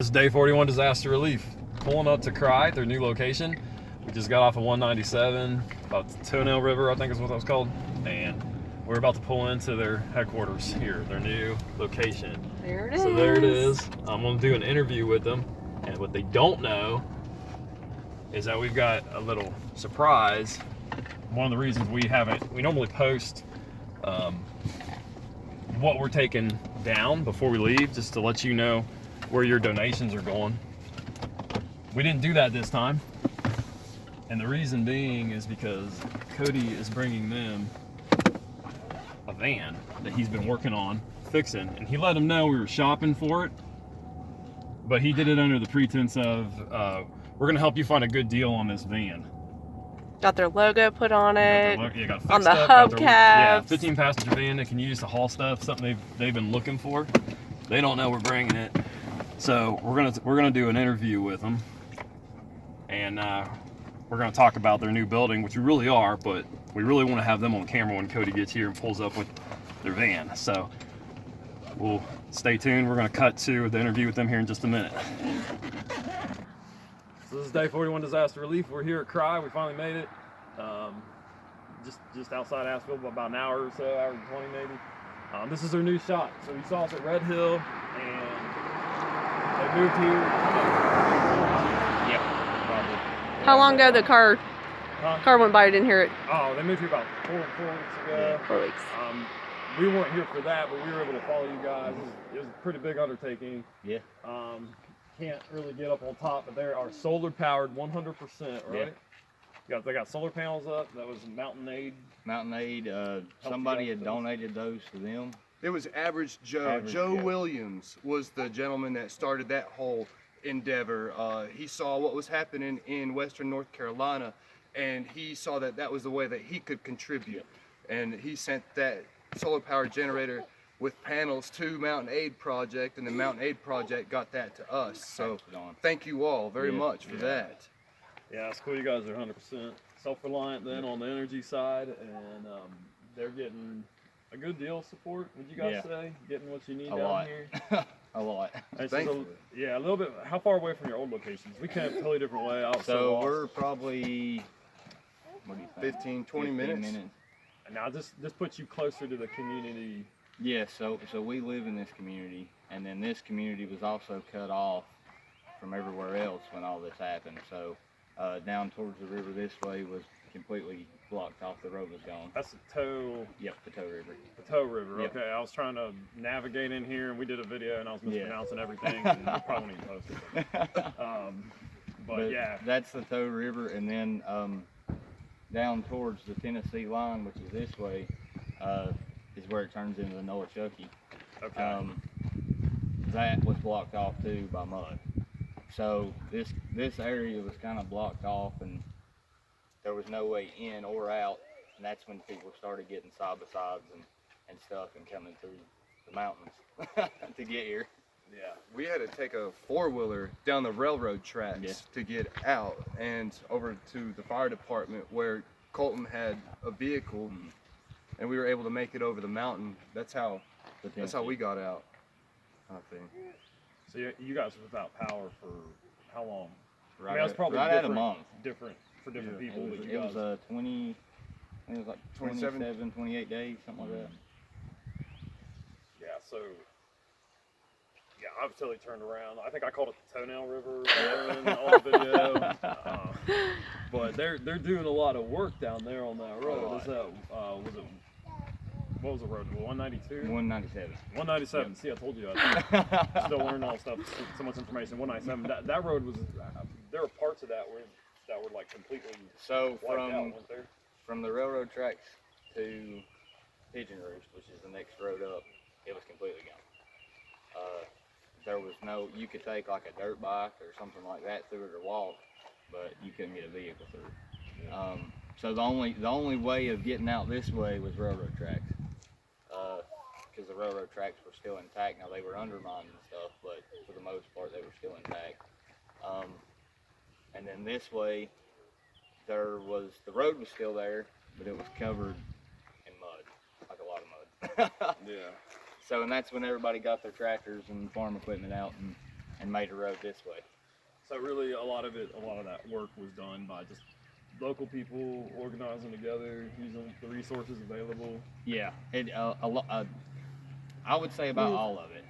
This is day 41 disaster relief. Pulling up to CRI, their new location. We just got off of 197, about the Toenail River, I think is what that was called. And we're about to pull into their headquarters here, their new location. There it is. So there it is. I'm gonna do an interview with them. And what they don't know is that we've got a little surprise. One of the reasons we normally post what we're taking down before we leave, just to let you know where your donations are going. We didn't do that this time, and the reason being is because Cody is bringing them a van that he's been working on fixing, and he let them know we were shopping for it, but he did it under the pretense of we're gonna help you find a good deal on this van. Got their logo put on it. Got on the hubcaps. Yeah, 15 passenger van that can use to haul stuff, something they've been looking for. They don't know we're bringing it. So we're gonna do an interview with them, and we're gonna talk about their new building, which we really are, but we really want to have them on camera when Cody gets here and pulls up with their van. So we'll stay tuned. We're gonna cut to the interview with them here in just a minute. So this is day 41 disaster relief. We're here at CRI. We finally made it. Just outside Asheville, about an hour or so, hour and 20 maybe. This is their new shop. So you saw us at Red Hill, and they moved here. Yeah, probably. How long ago the car went by? I didn't hear it. Oh, they moved here about four weeks ago. 4 weeks. We weren't here for that, but we were able to follow you guys. It was a pretty big undertaking. Yeah. Can't really get up on top, but they are solar powered 100%, right? Yeah. They got solar panels up. That was Mountain Aid. Mountain Aid. Somebody had donated those to them. It was Average Joe. Joe Williams was the gentleman that started that whole endeavor. He saw what was happening in Western North Carolina, and he saw that that was the way that he could contribute. And he sent that solar powered generator with panels to Mountain Aid Project, and the Mountain Aid Project got that to us. So thank you all very much for that. Yeah, it's cool. You guys are 100% self-reliant then on the energy side, and they're getting a good deal of support. Would you guys say getting what you need down here? A lot. Thankfully. A little bit. How far away from your old locations? We came a totally different way. So we're probably 15, 20 minutes. And now this puts you closer to the community. Yeah, so we live in this community, and then this community was also cut off from everywhere else when all this happened. So down towards the river this way was completely blocked off. The road was gone. That's the Toe. Yep, the Toe River. The Toe River. Yep. Okay, I was trying to navigate in here, and we did a video, and I was mispronouncing everything. And we probably need to post it. But yeah, that's the Toe River, and then down towards the Tennessee line, which is this way, is where it turns into the Noachucky. Okay. That was blocked off too by mud. So this area was kind of blocked off, and there was no way in or out, and that's when people started getting side by sides and stuff and coming through the mountains to get here. Yeah, we had to take a four-wheeler down the railroad tracks to get out and over to the fire department where Colton had a vehicle, and we were able to make it over the mountain. That's how we got out, I think. So you guys were without power for how long? Right, I mean, that's probably right at a month. Different for different people. It was it was like 27, 28 days, something like that. Yeah, so I've totally turned around. I think I called it the Toenail River in all the video. But they're doing a lot of work down there on that road. Is that what was the road? 192? 197. 197. See, I told you. I still learning all stuff. So much information. 197. That road was. There were parts of that were like completely. So wiped out, weren't there? from the railroad tracks to Pigeon Roost, which is the next road up, it was completely gone. There was no. You could take like a dirt bike or something like that through it or walk, but you couldn't get a vehicle through. Yeah. So the only way of getting out this way was railroad tracks. Because the railroad tracks were still intact. Now they were undermined and stuff, but for the most part they were still intact. And then this way, the road was still there, but it was covered in mud, like a lot of mud. Yeah. So, and that's when everybody got their tractors and farm equipment out and and made a road this way. So really, a lot of that work was done by just local people organizing together, using the resources available. Yeah, I would say about all of it.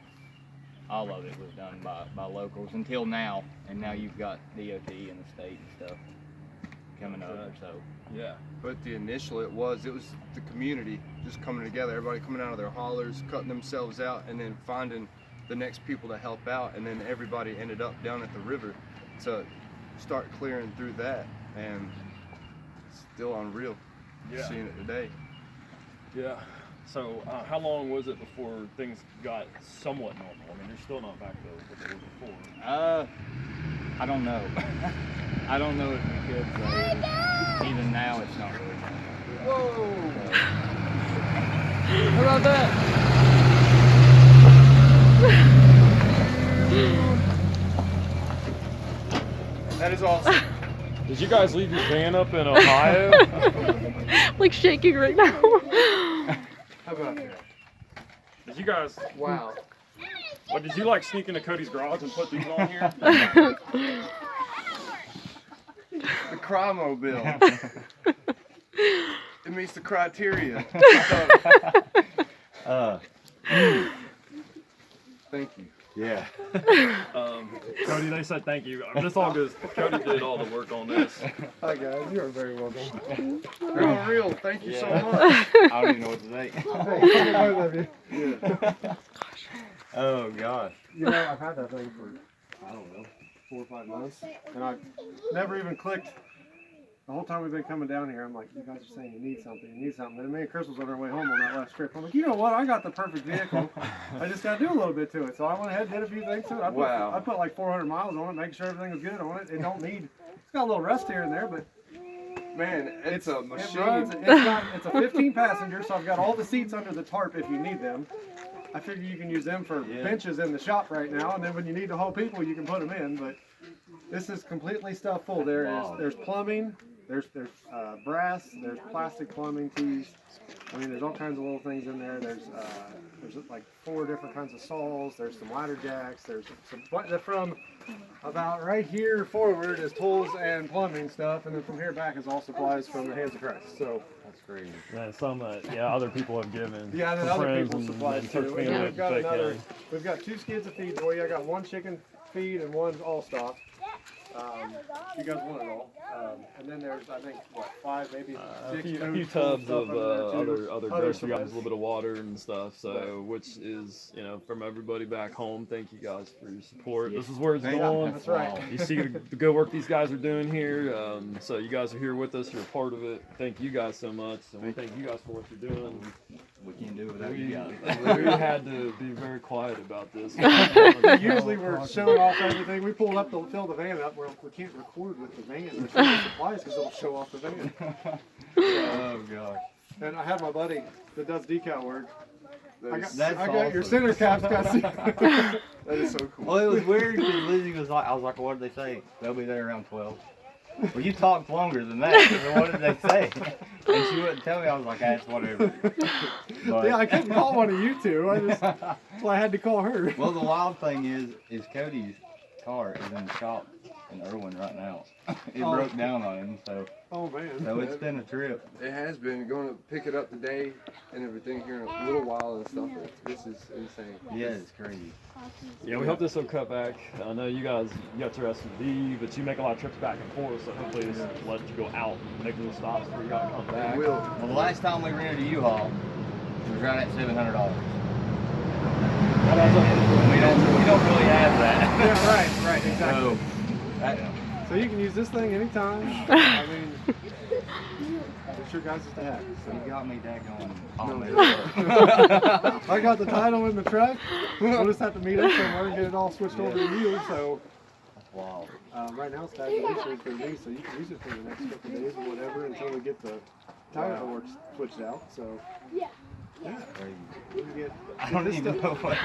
All of it was done by locals until now, and now you've got DOT and the state and stuff coming over. So yeah. But the initial, it was the community just coming together, everybody coming out of their hollers, cutting themselves out, and then finding the next people to help out, and then everybody ended up down at the river to start clearing through that, and it's still unreal seeing it today. Yeah. So how long was it before things got somewhat normal? I mean, you're still not back to what they were before. I don't know. I don't know if we could say. Even now, it's not really normal. Whoa! I love that. That is awesome. Did you guys leave your van up in Ohio? Like shaking right now. How about that? Did you guys? Wow. What did you like sneak into Cody's garage and put these on here? The CRI mobile. It meets the criteria. Thank you. Yeah. Cody, they said thank you. This all goes. Cody did all the work on this. Hi guys, you are very welcome. You're unreal. Thank you so much. I don't even know what to say. I love you. Yeah. Oh gosh. You know, I've had that thing for, I don't know, 4 or 5 months, and I've never even clicked. The whole time we've been coming down here, I'm like, you guys are saying you need something. And me and Chris was on our way home on that last trip. I'm like, you know what? I got the perfect vehicle. I just got to do a little bit to it. So I went ahead and did a few things to it. I put like 400 miles on it, making sure everything was good on it. It don't need, it's got a little rust here and there, but Man, it's a machine. it runs. It's a 15 passenger, so I've got all the seats under the tarp if you need them. I figure you can use them for benches in the shop right now, and then when you need to haul people, you can put them in. But this is completely stuffed full. There's plumbing, there's brass, there's plastic plumbing tees. I mean, there's all kinds of little things in there. There's like 4 different kinds of saws. There's some ladder jacks. There's some from about right here forward is tools and plumbing stuff, and then from here back is all supplies from the Hands of Christ. So That's crazy. Yeah, some other people have given. yeah, and then some other friends people's and supplies church too. family And at we've got Fayette we've got 2 skids of feed for you. I got 1 chicken feed and 1 all stock. You guys want it all. And then there's, I think, what, 5, maybe 6 a few tubs of other grocery items, a little bit of water and stuff. So, which is, from everybody back home. Thank you guys for your support. This is where it's going. That's right. You see the good work these guys are doing here. So you guys are here with us. You're a part of it. Thank you guys so much, and we thank you guys for what you're doing. We can't do it without you guys. We had to be very quiet about this. Usually we're showing off everything. We pulled up to fill the van up where we can't record with the van or show the supplies because it'll show off the van. Oh gosh. And I have my buddy that does decal work. I got awesome. your center caps. That is so cool. Well, it was weird because Lizzie was like, I was like, what did they say? They'll be there around 12. Well, you talked longer than that. So what did they say? And she wouldn't tell me. I was like, it's whatever. But, Yeah, I couldn't call one of you two. I had to call her. well, the wild thing is Cody's car is in the shop in Irwin right now. It broke down on him, so Man. so it's been a trip. It has been going to pick it up today and everything here in a little while and stuff. This is insane. Yeah, it's crazy. Yeah, we hope this will cut back. I know you guys, you got your SUV, but you make a lot of trips back and forth, so hopefully this lets you go out and make little stops before you gotta come back. It will. Well, the last time we rented a U-Haul, it was right at $700. We don't really have that. Yeah, right, exactly. So, So you can use this thing anytime. I mean, it's your guys' to have. so you got me daggone. I got the title in the truck. We'll just have to meet up somewhere and get it all switched over to you. So Wow. right now it's tagged insurance for me, so you can use it for the next couple of days or whatever until we get the tire works switched out. So yeah, we can get. I don't even know what.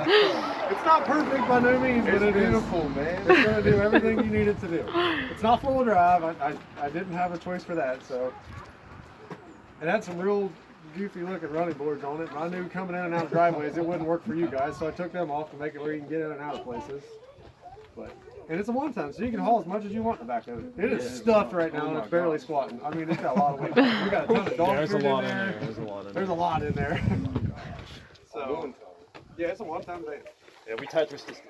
It's not perfect by no means, but It's it is. beautiful, man. It's gonna do everything you need it to do. It's not full drive. I didn't have a choice for that. So, and had some real goofy looking running boards on it, and I knew coming in and out of driveways it wouldn't work for you guys, so I took them off to make it where you can get in and out of places. And it's a one-ton, so you can haul as much as you want in the back of it. It is stuffed right now, and it's barely squatting. I mean, it's got a lot of weight. We got a ton of dog food in there. There's a lot in there. So, yeah, it's a one-ton van. Yeah, we Tetris this.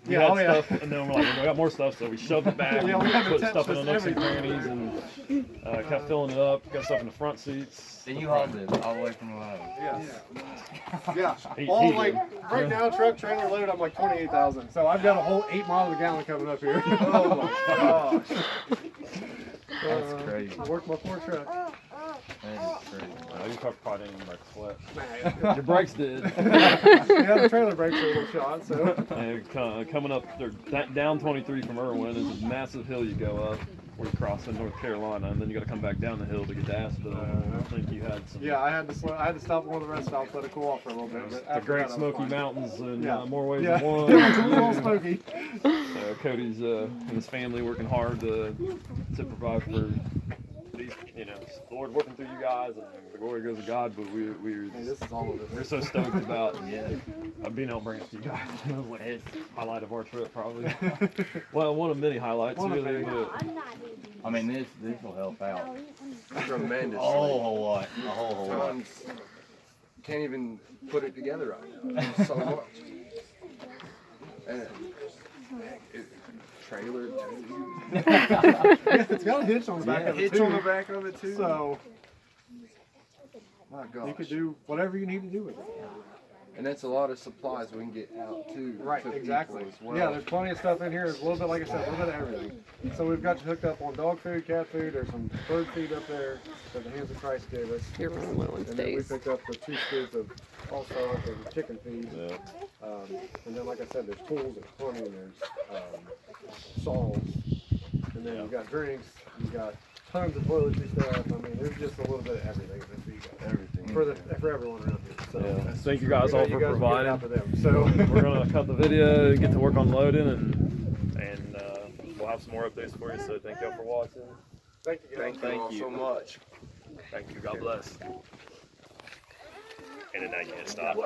We Yeah, had stuff, and then we're like, we got more stuff, so we shoved it back. Yeah, we had to put stuff in the Tetris nooks and everything. crannies, and kept filling it up. Got stuff in the front seats. Then you hauled it all the way from Ohio. Yeah. He All did. like right now, truck trailer load, I'm like 28,000. So I've got a whole 8 miles a gallon coming up here. Oh my gosh. That's crazy. I worked my poor truck. That is crazy. Your truck probably didn't even sweat. Your brakes did. Yeah, the trailer brakes are a little shot. So And coming up, they're down 23 from Irwin is a massive hill you go up. We're crossing North Carolina, and then you got to come back down the hill to get to Asheville. I think you had some. yeah, I had to stop at one of the rest stops, let it cool off for a little bit. But The after Great that, I was Smoky fine. Mountains in Yeah. more ways Yeah, than one. it's a little smoky. Cody's and his family working hard to provide for these, the Lord working through you guys, and the glory goes to God. But Hey, this is all of it. we're so stoked about being able to bring it to you guys. It was like a highlight of our trip, probably. Well, one of many highlights, One of really. many. But I mean, this will help out Tremendous. a whole lot. A whole lot. Tons. Can't even put it together right now. There's so much. And trailer too. Yeah, it's got a hitch on the back of it Hitch too. on the back of it too. So My gosh. you could do whatever you need to do with it. And that's a lot of supplies we can get out too. Right, to exactly. people as well. Yeah, there's plenty of stuff in here. There's a little bit, like I said, a little bit of everything. So we've got you hooked up on dog food, cat food. There's some bird feed up there that the Hands of Christ gave us. You're running low on And then we space. picked up the 2 scoops of all-star and chicken feed. yeah. And then, like I said, there's tools and plumbing, there's saws, and then you've got drinks, you've got tons of toiletry stuff. I mean, there's just a little bit of everything that for you guys. Everything. For everyone around here. So Yeah. Thank you guys all you for guys will get it providing. out to them. So We're gonna cut the video and get to work on loading, and we'll have some more updates for you. So thank y'all for watching. thank you guys. Thank you so much. Thank you. God bless. And then now you hit stop.